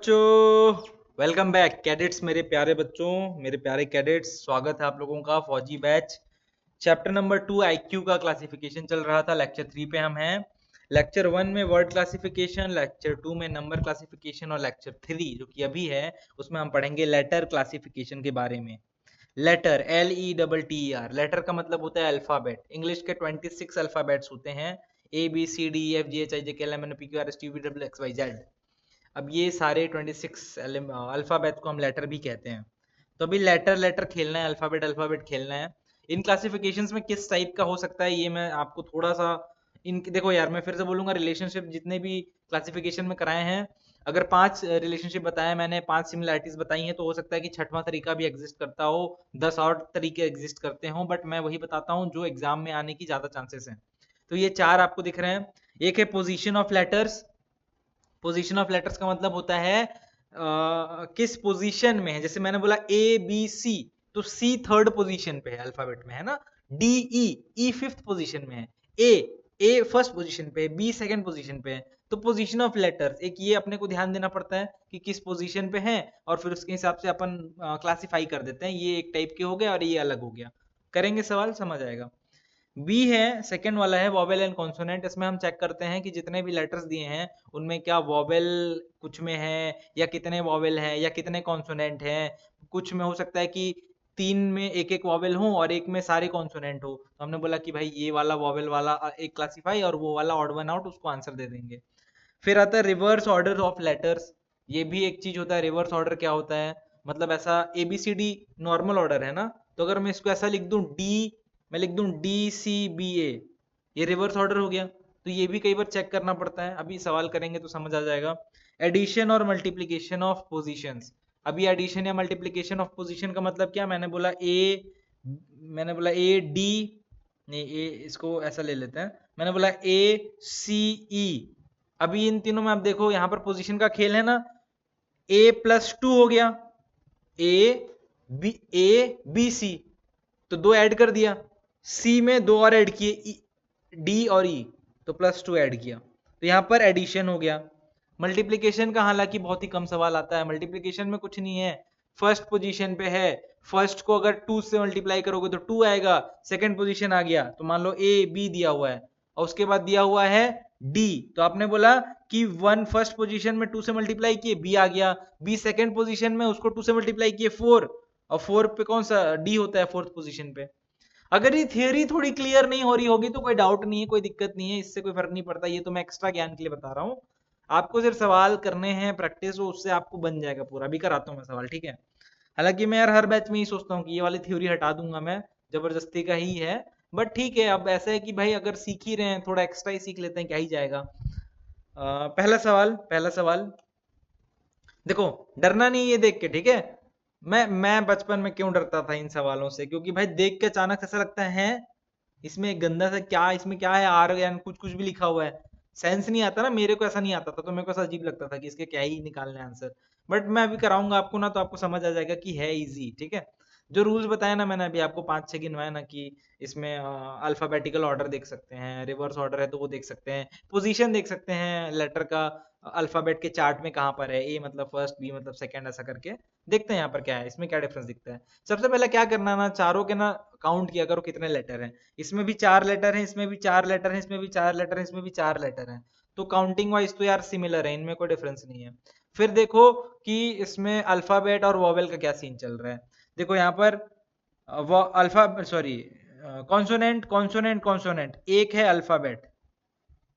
बच्चों welcome back cadets, मेरे प्यारे बच्चों, मेरे प्यारे कैडेट्स, स्वागत है आप लोगों का फौजी बैच। चैप्टर नंबर 2 आईक्यू का क्लासिफिकेशन चल रहा था। लेक्चर 3 पे हम हैं। लेक्चर 1 में वर्ड क्लासिफिकेशन, लेक्चर 2 में नंबर क्लासिफिकेशन और लेक्चर 3 जो कि अभी है उसमें हम पढ़ेंगे लेटर क्लासिफिकेशन के बारे में। लेटर LETTER, लेटर का मतलब होता है अल्फाबेट। इंग्लिश के 26 अल्फाबेट्स होते हैं, ABCDEFGHIJKLMNOPQRSTUVWXYZ। अब ये सारे 26 अल्फाबेट को हम लेटर भी कहते हैं। तो अभी लेटर लेटर खेलना है, अल्फाबेट अल्फाबेट खेलना है। इन क्लासिफिकेशंस में किस टाइप का हो सकता है ये मैं आपको थोड़ा सा इन देखो यार, मैं फिर से बोलूंगा, रिलेशनशिप जितने भी क्लासिफिकेशन में कराए हैं, अगर 5 रिलेशनशिप बताया मैंने, 5 सिमिलैरिटीज बताई हैं, तो हो सकता है कि छठवां तरीका भी एग्जिस्ट करता हो, 10 और तरीके एग्जिस्ट करते हो, बट मैं वही बताता हूँ जो एग्जाम में आने की ज्यादा चांसेस हैं। तो ये 4 आपको दिख रहे हैं। एक है position of letters. Position of letters का मतलब होता है किस पोजीशन में है। जैसे मैंने बोला ABC, तो C थर्ड पोजीशन पे है अल्फाबेट में, है ना। DE फिफ्थ पोजीशन में है। ए फर्स्ट पोजीशन पे है, B सेकंड पोजीशन पे है। तो पोजीशन ऑफ लेटर्स एक ये अपने को ध्यान देना पड़ता है कि किस पोजीशन पे है, और फिर उसके हिसाब से अपन क्लासिफाई कर देते हैं। ये एक टाइप के हो गया और ये अलग हो गया। करेंगे सवाल, समझ आएगा। बी है, सेकंड वाला है वॉवेल एंड कॉन्सोनेंट। इसमें हम चेक करते हैं कि जितने भी लेटर्स दिए हैं उनमें क्या वॉवेल कुछ में है, या कितने वॉवेल हैं, या कितने कॉन्सोनेंट हैं। कुछ में हो सकता है कि 3 में एक एक वॉवेल हो और एक में सारे कॉन्सोनेंट हो। तो हमने बोला कि भाई ये वाला वॉवेल वाला एक क्लासीफाई, और वो वाला ऑड वन आउट, उसको आंसर दे देंगे। फिर आता है रिवर्स ऑर्डर ऑफ लेटर्स। ये भी एक चीज होता है। रिवर्स ऑर्डर क्या होता है, मतलब ऐसा ABCD नॉर्मल ऑर्डर है ना, तो अगर मैं इसको ऐसा लिख दूं डी, मैं लिख दूं DCBA, ये रिवर्स ऑर्डर हो गया। तो ये भी कई बार चेक करना पड़ता है, अभी सवाल करेंगे तो समझ आ जाएगा। एडिशन और मल्टीप्लीकेशन ऑफ पोजीशंस। अभी एडिशन या मल्टीप्लीकेशन ऑफ पोजीशन का मतलब क्या, मैंने बोला A D, नहीं ए इसको ऐसा ले लेते हैं, मैंने बोला ACE। अभी इन तीनों में आप देखो, यहां पर पोजीशन का खेल है ना। A+2 हो गया, A B C, तो 2 ऐड कर दिया। C में 2 और ऐड किए, D और E, तो +2 ऐड किया, तो यहां पर एडिशन हो गया। मल्टीप्लीकेशन का हालांकि बहुत ही कम सवाल आता है। मल्टीप्लीकेशन में कुछ नहीं है, फर्स्ट पोजीशन पे है, फर्स्ट को अगर 2 से मल्टीप्लाई करोगे तो 2 आएगा। सेकंड पोजीशन आ गया, तो मान लो AB दिया हुआ है और उसके बाद दिया हुआ है D, तो आपने बोला कि 1 फर्स्ट पोजीशन में 2 से मल्टीप्लाई किए, B आ गया। B सेकंड पोजीशन में, उसको 2 से मल्टीप्लाई किए 4, और 4 पे कौन सा D होता है फोर्थ पोजीशन पे। अगर ये थियोरी थोड़ी क्लियर नहीं हो रही होगी तो कोई डाउट नहीं है, कोई दिक्कत नहीं है, इससे कोई फर्क नहीं पड़ता। ये तो मैं एक्स्ट्रा ज्ञान के लिए बता रहा हूँ। आपको सिर्फ सवाल करने हैं, प्रैक्टिस हो, उससे आपको बन जाएगा पूरा। भी कराता हूँ मैं सवाल, ठीक है। हालांकि मैं यार हर बैच में ही सोचता हूँ कि ये वाली थ्योरी हटा दूंगा मैं, जबरदस्ती का ही है। बट ठीक है, अब ऐसा है कि भाई अगर सीख ही रहे हैं, थोड़ा एक्स्ट्रा ही सीख लेते हैं, क्या ही जाएगा। पहला सवाल देखो, डरना नहीं ये देख के, ठीक है। मैं बचपन में क्यों डरता था इन सवालों से, क्योंकि भाई देख के अचानक ऐसा लगता है इसमें एक गंदा सा क्या, इसमें क्या है, आर या कुछ कुछ भी लिखा हुआ है। सेंस नहीं आता ना, मेरे को ऐसा नहीं आता था, तो मेरे को ऐसा अजीब लगता था कि इसके क्या ही निकालने आंसर। बट मैं अभी कराऊंगा आपको ना, तो आपको समझ आ जाएगा कि है इजी, ठीक है। जो रूल्स बताया ना मैंने अभी आपको 5-6 गिनवाया ना, कि इसमें अल्फाबेटिकल ऑर्डर देख सकते हैं, रिवर्स ऑर्डर है तो वो देख सकते हैं, पोजीशन देख सकते हैं लेटर का अल्फाबेट के चार्ट में कहाँ पर है, ए मतलब फर्स्ट, बी मतलब सेकंड, ऐसा करके देखते हैं यहाँ पर क्या है, इसमें क्या डिफरेंस दिखता है। सबसे पहले क्या करना ना, चारों के ना काउंट किया करो कितने लेटर हैं। इसमें भी 4 लेटर हैं, इसमें भी 4 लेटर हैं, इसमें भी 4 लेटर हैं, इसमें भी 4 लेटर हैं। तो काउंटिंग वाइज तो यार सिमिलर है, इनमें कोई डिफरेंस नहीं है। फिर देखो कि इसमें अल्फाबेट और वॉवेल का क्या सीन चल रहा है। देखो यहाँ पर वो alpha sorry consonant consonant consonant, एक है अल्फाबेट,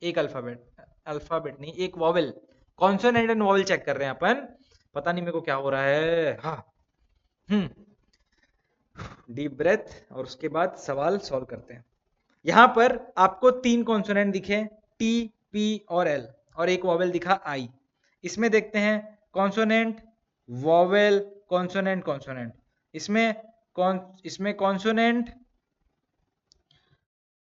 एक अल्फाबेट, अल्फाबेट नहीं, एक vowel. Consonant and vowel check कर रहे हैं अपन। पता नहीं मेरे को क्या हो रहा है, हाँ। हम्म डीप ब्रेथ, और उसके बाद सवाल सॉल्व करते हैं। यहां पर आपको 3 कॉन्सोनेंट दिखे, T, P और L, और एक वॉवेल दिखा I। इसमें देखते हैं कॉन्सोनेंट, वॉवेल, कॉन्सोनेंट, कॉन्सोनेंट। इसमें कौन, इसमें consonant,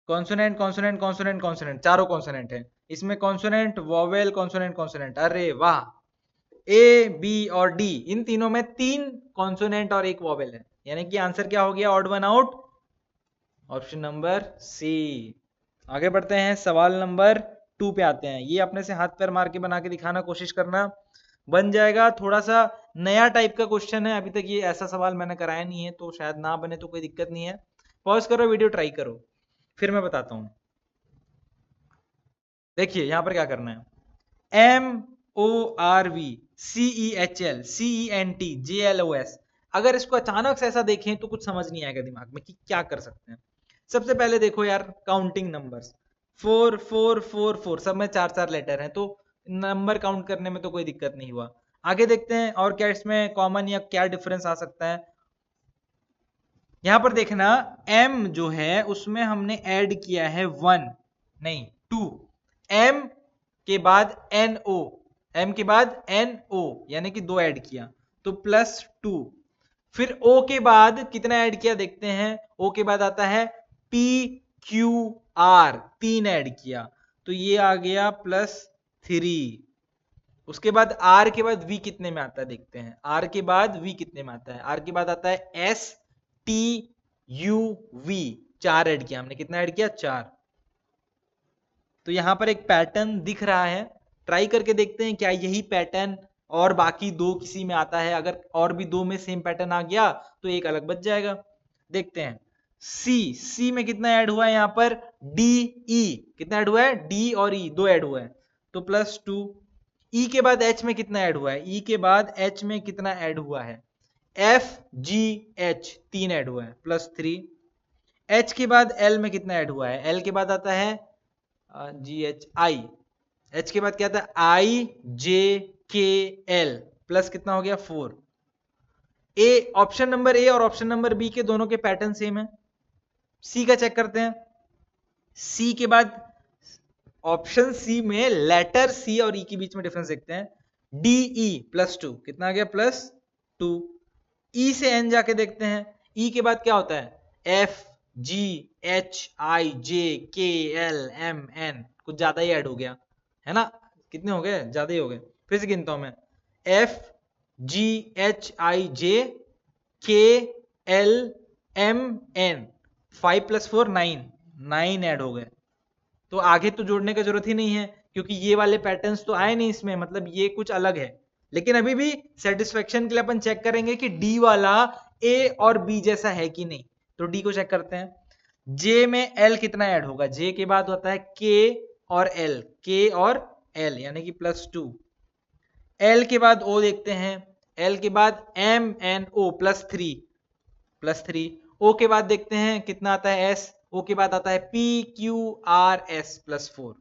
consonant, consonant, consonant, consonant, चारों कॉन्सोनेंट है। इसमें कॉन्सोनेंट, वॉवेल, कॉन्सोनेंट, कॉन्सोनेंट, अरे वाह। ए, बी और डी, इन तीनों में 3 कॉन्सोनेंट और एक वॉवेल है, यानी कि आंसर क्या हो गया, odd one out, option number C. आगे बढ़ते हैं, सवाल नंबर 2 पे आते हैं। ये अपने से हाथ पैर मार के बना के दिखाना कोशिश करना। बन जाएगा। थोड़ा सा नया टाइप का क्वेश्चन है, अभी तक ये ऐसा सवाल मैंने कराया नहीं है, तो शायद ना बने तो कोई दिक्कत नहीं है। पॉज करो वीडियो, ट्राई करो, फिर मैं बताता हूं। देखिए यहां पर क्या करना है, MORVCEHLCENTJLOS। अगर इसको अचानक से ऐसा देखें तो कुछ समझ नहीं आएगा दिमाग में कि क्या कर सकते हैं। सबसे पहले देखो यार, काउंटिंग नंबर्स 4444, सब में 4 4 लेटर हैं, तो नंबर काउंट करने में तो कोई दिक्कत नहीं हुआ। आगे देखते हैं और क्या इसमें कॉमन या क्या डिफरेंस आ सकता है। यहां पर देखना, M जो है उसमें हमने ऐड किया है 1 नहीं 2, M के बाद NO, M के बाद NO यानी कि 2 ऐड किया तो +2। फिर O के बाद कितना ऐड किया देखते हैं, O के बाद आता है PQR, 3 ऐड किया तो ये आ गया +3। उसके बाद R के बाद V कितने में आता है देखते हैं, R के बाद V कितने में आता है, R के बाद आता है STUV, 4 ऐड किया हमने, कितना ऐड किया 4। तो यहां पर एक पैटर्न दिख रहा है, ट्राई करके देखते हैं क्या यही पैटर्न और बाकी दो किसी में आता है। अगर और भी दो में सेम पैटर्न आ गया तो एक अलग बच जाएगा। देखते हैं सी में कितना ऐड हुआ है, यहां पर DE कितना ऐड हुआ है, D और E 2 ऐड हुआ है तो +2। E के बाद H में कितना ऐड हुआ है, E के बाद H में कितना ऐड हुआ है, FGH 3 ऐड हुआ है +3। H के बाद L में कितना ऐड हुआ है, L के बाद आता है GHI, H के बाद क्या था IJKL, प्लस कितना हो गया 4। ए, ऑप्शन नंबर ए और ऑप्शन नंबर बी के दोनों के पैटर्न सेम है। सी का चेक करते हैं, सी के बाद ऑप्शन सी में लेटर सी और ई के बीच में डिफरेंस देखते हैं, DE +2 कितना आ गया +2। ई से एन जाके देखते हैं, ई के बाद क्या होता है FGHIJKLMN, कुछ ज्यादा ही ऐड हो गया है ना, कितने हो गए, ज्यादा ही हो गए। फिर से गिनता हूं मैं, FGHIJKLMN, 5 + 4 9, 9 ऐड हो गए। तो आगे तो जोड़ने का जरूरत ही नहीं है क्योंकि ये वाले पैटर्न्स तो आए नहीं इसमें, मतलब ये कुछ अलग है। लेकिन अभी भी सेटिस्फेक्शन के लिए अपन चेक करेंगे कि डी वाला ए और बी जैसा है कि नहीं, तो डी को चेक करते हैं। जे में एल कितना ऐड होगा, जे के बाद होता है के और एल, के और एल यानी कि +2। एल के बाद ओ देखते हैं, एल के बाद एम एन ओ +3, ओ के बाद देखते हैं कितना आता है एस, ओ के बाद आता है PQRS +4।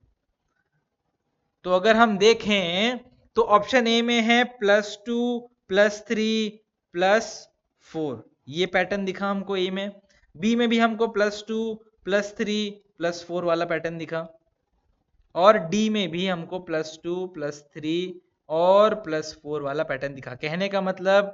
तो अगर हम देखें तो ऑप्शन ए में है +2 +3 +4, ये पैटर्न दिखा हमको ए में। बी में भी हमको +2 +3 +4 वाला पैटर्न दिखा, और डी में भी हमको +2 +3 और +4 वाला पैटर्न दिखा। कहने का मतलब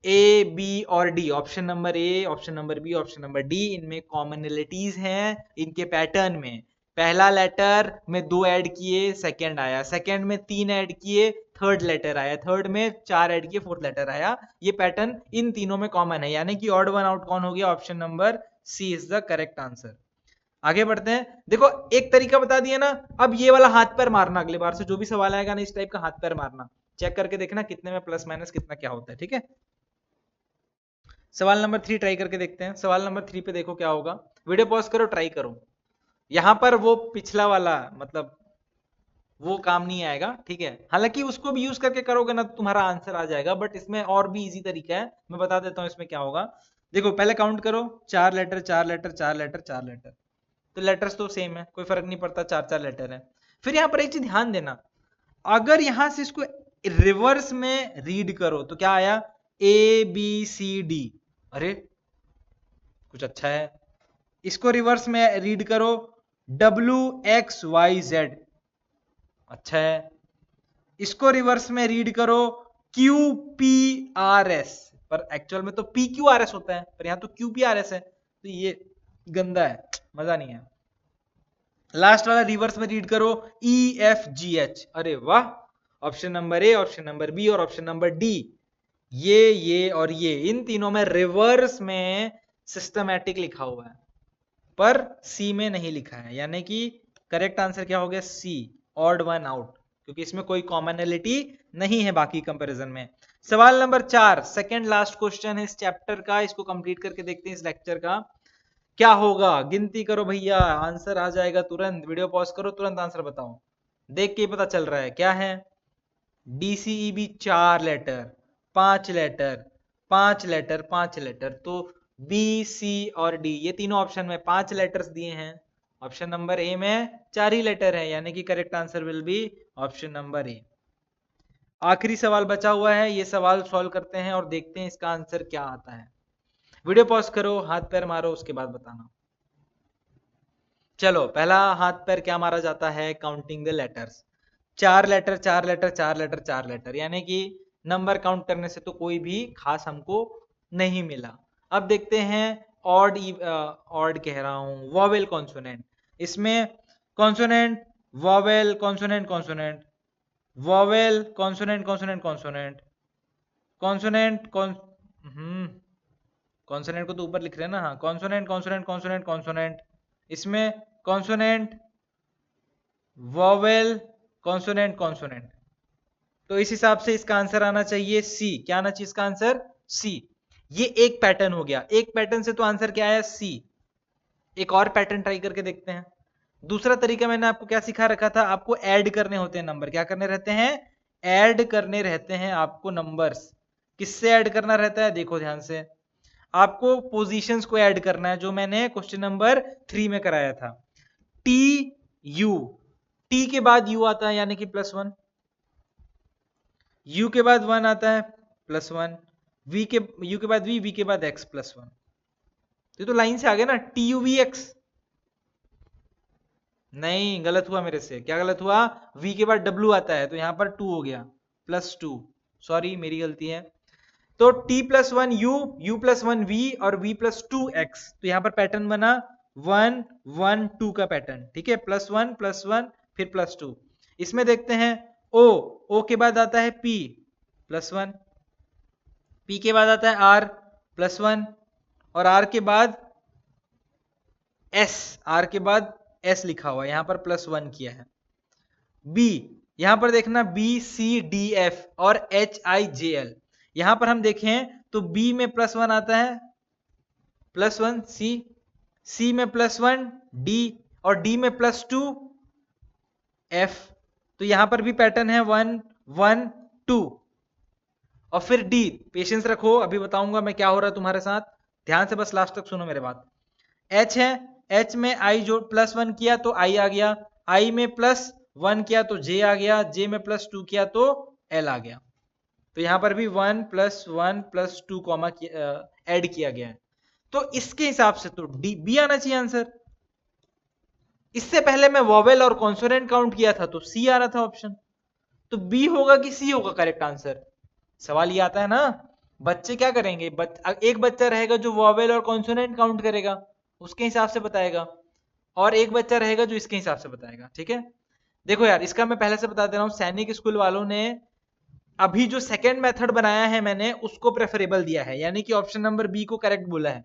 ए बी और D, option number A option number B option number D, इनमें कॉमनलिटीज हैं इनके पैटर्न में। पहला लेटर में 2 ऐड किए सेकंड आया, सेकंड में 3 ऐड किए थर्ड लेटर आया, थर्ड में 4 ऐड किए फोर्थ लेटर आया। ये पैटर्न इन तीनों में कॉमन है, यानी कि ऑड वन आउट कौन हो गया, option number C is the correct answer. आगे बढ़ते हैं, देखो एक तरीका बता दिया ना, अब ये वाला हाथ पैर मारना, अगले बार से जो भी सवाल आएगा ना इस टाइप का हाथ पैर मारना, चेक करके देखना कितने में प्लस माइनस कितना क्या होता है, ठीक है। सवाल नंबर 3 ट्राई करके देखते हैं। सवाल नंबर 3 पे देखो क्या होगा, वीडियो पॉज करो, ट्राई करो। यहां पर वो पिछला वाला मतलब वो काम नहीं आएगा, ठीक है, हालांकि उसको भी यूज करके करोगे ना तो तुम्हारा आंसर आ जाएगा, बट इसमें और भी इजी तरीका है, मैं बता देता हूं इसमें क्या होगा। देखो पहले काउंट करो, 4 लेटर 4 लेटर 4 लेटर 4 लेटर, तो लेटर्स तो सेम है, कोई फर्क नहीं पड़ता, 4 4 लेटर है। फिर यहां पर एक चीज ध्यान देना, अगर यहां से इसको रिवर्स में रीड करो तो क्या आया, ABCD, अरे कुछ अच्छा है। इसको रिवर्स में रीड करो, WXYZ, अच्छा है। इसको रिवर्स में रीड करो, QPRS, पर एक्चुअल में तो PQRS होता है, पर यहां तो QPRS है, तो ये गंदा है, मजा नहीं है। लास्ट वाला रिवर्स में रीड करो, EFGH, अरे वाह, option number A option number B और ऑप्शन नंबर डी, ये और ये, इन तीनों में रिवर्स में सिस्टमैटिक लिखा हुआ है पर सी में नहीं लिखा है, यानी कि करेक्ट आंसर क्या हो गया, सी, ऑड वन आउट, क्योंकि इसमें कोई कॉमनैलिटी नहीं है बाकी कंपैरिजन में। सवाल नंबर 4, सेकंड लास्ट क्वेश्चन है इस चैप्टर का, इसको कंप्लीट करके देखते हैं इस लेक्चर का। क्या होगा? गिनती करो भैया, आंसर आ जाएगा तुरंत। वीडियो पॉज करो, तुरंत आंसर बताओ, देख के ही पता चल रहा है क्या है। DCEB 4 letter, 5 letter, 5 letter, 5 letter, तो B, C और D ये तीनों ऑप्शन में 5 लेटर्स दिए हैं। ऑप्शन नंबर ए में 4 ही लेटर है, यानी कि correct answer will be option number ए। आखिरी सवाल बचा हुआ है, ये सवाल सॉल्व करते हैं और देखते हैं इसका आंसर क्या आता है। वीडियो पॉज करो, हाथ पैर मारो, उसके बाद बताना। चलो, पहला हाथ पैर क्या मारा जाता है? Counting the letters. 4 letter, 4 letter, 4 letter, 4 letter, यानी कि नंबर काउंट करने से तो कोई भी खास हमको नहीं मिला। अब देखते हैं ऑड, ऑड कह रहा हूं, वॉवेल कॉन्सोनेंट। इसमें consonant, vowel, consonant, consonant, vowel, consonant, consonant, consonant, consonant, consonant को तो ऊपर लिख रहे हैं ना, हाँ, कॉन्सोनेंट, कॉन्सोनेंट, कॉन्सोनेंट, कॉन्सोनेंट। इसमें कॉन्सोनेंट, वॉवेल, कॉन्सोनेंट, कॉन्सोनेंट। तो इस हिसाब से इसका आंसर आना चाहिए सी। क्या आना चाहिए इसका आंसर? सी। ये एक पैटर्न हो गया, एक पैटर्न से तो आंसर क्या आया? सी। एक और पैटर्न ट्राई करके देखते हैं। दूसरा तरीका मैंने आपको क्या सिखा रखा था? आपको ऐड करने होते हैं नंबर। क्या करने रहते हैं? ऐड करने रहते हैं आपको नंबर्स। किससे ऐड करना रहता है? देखो ध्यान से, आपको पोजीशंस को ऐड करना है, जो मैंने क्वेश्चन नंबर 3 में कराया था। टी यू, टी के बाद यू आता है यानी कि +1, यू के बाद 1 आता है +1, वी के, यू के बाद वी के बाद x +1। तो लाइन से आ गया ना, टी यू वी एक्स। नहीं, गलत हुआ मेरे से। क्या गलत हुआ? v के बाद w आता है, तो यहां पर 2 हो गया, +2। सॉरी, मेरी गलती है। तो t +1 u, u +1 v और v +2 x। तो यहां पर पैटर्न बना 1 1 2 का पैटर्न, ठीक है, +1 +1 फिर +2। इसमें देखते हैं o, o के बाद आता है p +1, p के बाद आता है r +1 और r के बाद s, r के बाद s लिखा हुआ है, यहां पर +1 किया है। b, यहां पर देखना b c d f और h i j l। यहां पर हम देखें तो b में +1 आता है, +1 c, c में +1 d और d में +2 f। तो यहां पर भी पैटर्न है 1 1 2 और फिर d। पेशेंस रखो, अभी बताऊंगा मैं क्या हो रहा है तुम्हारे साथ, ध्यान से बस लास्ट तक सुनो मेरे बात। h है, h में i जो +1 किया तो i आ गया, i में +1 किया तो j आ गया, j में +2 किया तो l आ गया। तो यहां पर भी 1 +1 +2 कॉमा ऐड किया गया है। तो इसके हिसाब से तो डी बी आना चाहिए आंसर। इससे पहले मैं वॉवेल और कॉन्सोनेंट काउंट किया था तो सी आ रहा था ऑप्शन। तो बी होगा कि सी होगा करेक्ट आंसर? सवाल ये आता है ना, बच्चे क्या करेंगे? एक बच्चा रहेगा जो वॉवेल और कॉन्सोनेंट काउंट करेगा, उसके हिसाब से बताएगा, और एक बच्चा रहेगा जो इसके हिसाब से बताएगा, ठीक है। देखो यार, इसका मैं पहले से बता दे रहा हूं, सैनिक स्कूल वालों ने अभी जो सेकंड मेथड बनाया है मैंने उसको प्रेफरेबल दिया है, यानी कि ऑप्शन नंबर बी को करेक्ट बोला है।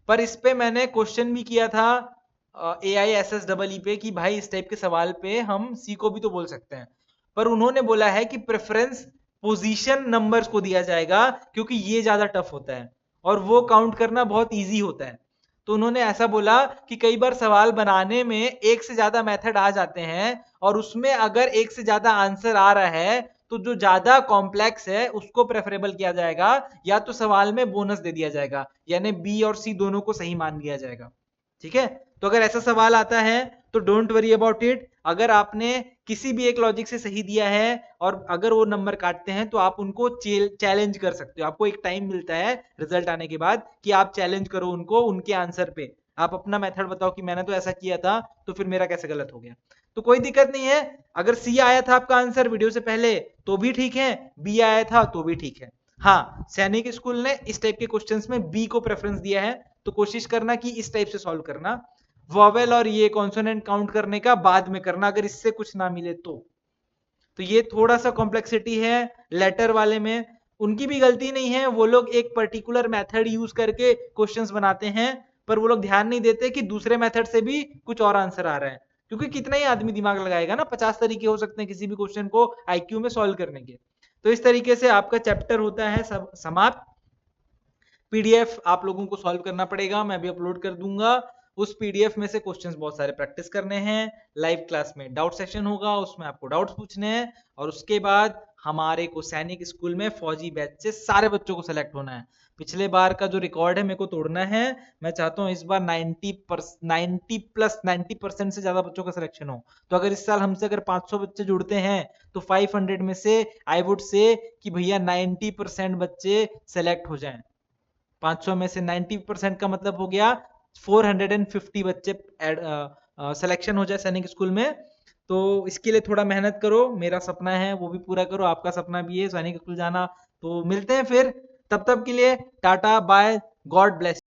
पर इस पे मैंने क्वेश्चन भी किया था AISSEE पे कि भाई इस टाइप के सवाल पे हम सी को भी तो बोल सकते हैं, पर उन्होंने बोला है कि प्रेफरेंस पोजीशन नंबर्स को दिया जाएगा, क्योंकि ये ज्यादा टफ होता है और वो काउंट करना बहुत इजी होता है। तो उन्होंने ऐसा बोला कि कई बार सवाल बनाने में एक से ज्यादा मेथड आ जाते हैं और उसमें अगर एक से ज्यादा आंसर आ रहा है तो जो ज्यादा कॉम्प्लेक्स है उसको प्रेफरेबल किया जाएगा, या तो सवाल में बोनस दे दिया जाएगा, यानी बी और सी दोनों को सही मान लिया जाएगा, ठीक है। तो अगर ऐसा सवाल आता है तो डोंट वरी अबाउट इट। अगर आपने किसी भी एक लॉजिक से सही दिया है और अगर वो नंबर काटते हैं तो आप उनको चैलेंज कर सकते हो। आपको एक टाइम मिलता है रिजल्ट आने के बाद कि आप चैलेंज करो उनको उनके आंसर पे, आप अपना मेथड बताओ कि मैंने तो ऐसा किया था तो फिर मेरा कैसे गलत हो गया। तो कोई दिक्कत नहीं है, अगर सी आया था आपका आंसर वीडियो से पहले तो भी ठीक है, बी आया था तो भी ठीक है। हाँ, सैनिक स्कूल ने इस टाइप के क्वेश्चंस में बी को प्रेफरेंस दिया है, तो कोशिश करना कि इस टाइप से सॉल्व करना। वॉवेल और ये कॉन्सोनेंट काउंट करने का बाद में करना, अगर इससे कुछ ना मिले तो ये थोड़ा सा कॉम्प्लेक्सिटी है लेटर वाले में। उनकी भी गलती नहीं है, वो लोग एक पर्टिकुलर मेथड यूज करके क्वेश्चंस बनाते हैं, पर वो लोग ध्यान नहीं देते कि दूसरे मेथड से भी कुछ और आंसर आ रहा है, क्योंकि कितना ही आदमी दिमाग लगाएगा ना, 50 तरीके हो सकते हैं किसी भी क्वेश्चन को आईक्यू में सॉल्व करने के। तो इस तरीके से आपका चैप्टर होता है सब समाप्त। पीडीएफ आप लोगों को सॉल्व करना पड़ेगा, मैं भी अपलोड कर दूंगा। उस पीडीएफ में से क्वेश्चंस बहुत सारे प्रैक्टिस करने हैं। लाइव क्लास में डाउट सेशन होगा, उसमें आपको डाउट्स पूछने हैं। और उसके बाद हमारे को सैनिक स्कूल में फौजी बैच से सारे बच्चों को सेलेक्ट होना है। पिछले बार का जो रिकॉर्ड है मेरे को तोड़ना है। मैं चाहता हूँ इस बार 90% से ज्यादा बच्चों का सिलेक्शन हो। तो अगर इस साल हमसे अगर 500 बच्चे जुड़ते हैं तो 500 में से आई वुड से कि भैया 90% बच्चे सेलेक्ट हो जाएं। 500 में से 90% का मतलब हो गया 450 बच्चे सिलेक्शन हो जाए सैनिक स्कूल में। तो इसके लिए थोड़ा मेहनत करो, मेरा सपना है वो भी पूरा करो, आपका सपना भी है सैनिक स्कूल जाना। तो मिलते हैं फिर, तब तक के लिए टाटा बाय, गॉड ब्लेस।